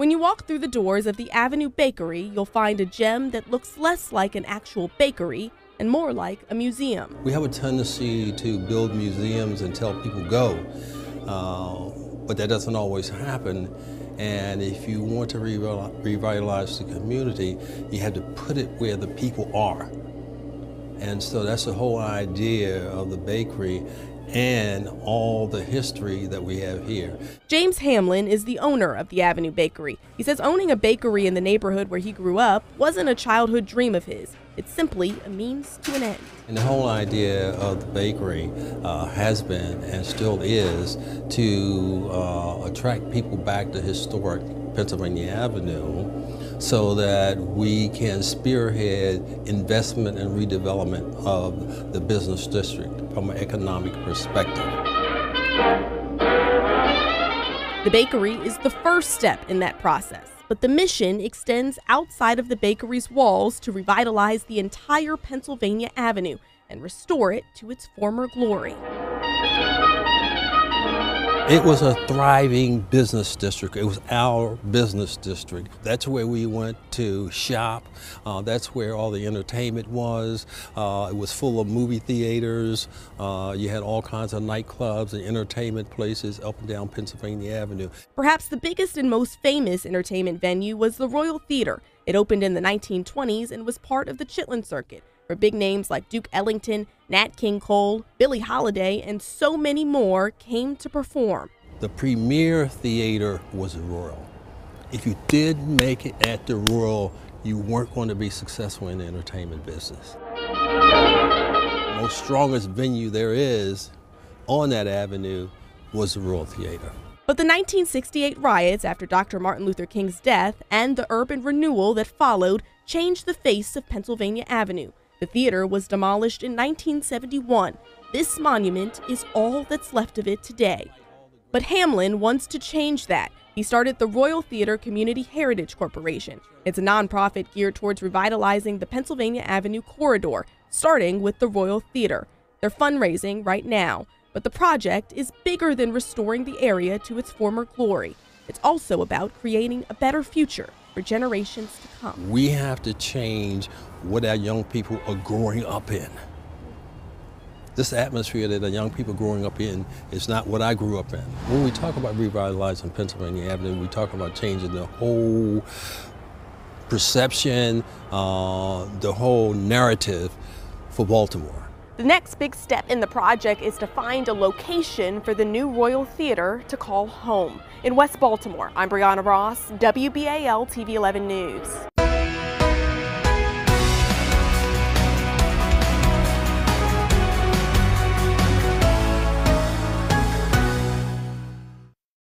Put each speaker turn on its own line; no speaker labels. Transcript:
When you walk through the doors of the Avenue Bakery, you'll find a gem that looks less like an actual bakery and more like a museum.
We have a tendency to build museums and tell people go, but that doesn't always happen. And if you want to revitalize the community, you have to put it where the people are. And so that's the whole idea of the bakery and all the history that we have here.
James Hamlin is the owner of the Avenue Bakery. He says owning a bakery in the neighborhood where he grew up wasn't a childhood dream of his. It's simply a means to an end.
And the whole idea of the bakery has been and still is to attract people back to historic Pennsylvania Avenue so that we can spearhead investment and redevelopment of the business district from an economic perspective.
The bakery is the first step in that process, but the mission extends outside of the bakery's walls to revitalize the entire Pennsylvania Avenue and restore it to its former glory.
It was a thriving business district. It was our business district. That's where we went to shop. That's where all the entertainment was. It was full of movie theaters. You had all kinds of nightclubs and entertainment places up and down Pennsylvania Avenue.
Perhaps the biggest and most famous entertainment venue was the Royal Theater. It opened in the 1920s and was part of the Chitlin Circuit, where big names like Duke Ellington, Nat King Cole, Billie Holiday, and so many more came to perform.
The premier theater was the Royal. If you didn't make it at the Royal, you weren't going to be successful in the entertainment business. The most strongest venue there is on that avenue was the Royal Theater.
But the 1968 riots after Dr. Martin Luther King's death and the urban renewal that followed changed the face of Pennsylvania Avenue. The theater was demolished in 1971. This monument is all that's left of it today. But Hamlin wants to change that. He started the Royal Theater Community Heritage Corporation. It's a nonprofit geared towards revitalizing the Pennsylvania Avenue corridor, starting with the Royal Theater. They're fundraising right now, but the project is bigger than restoring the area to its former glory. It's also about creating a better future for generations to come.
We have to change what our young people are growing up in. This atmosphere that the young people growing up in is not what I grew up in. When we talk about revitalizing Pennsylvania Avenue, we talk about changing the whole perception, the whole narrative for Baltimore.
The next big step in the project is to find a location for the new Royal Theater to call home. In West Baltimore, I'm Brianna Ross, WBAL TV 11 News.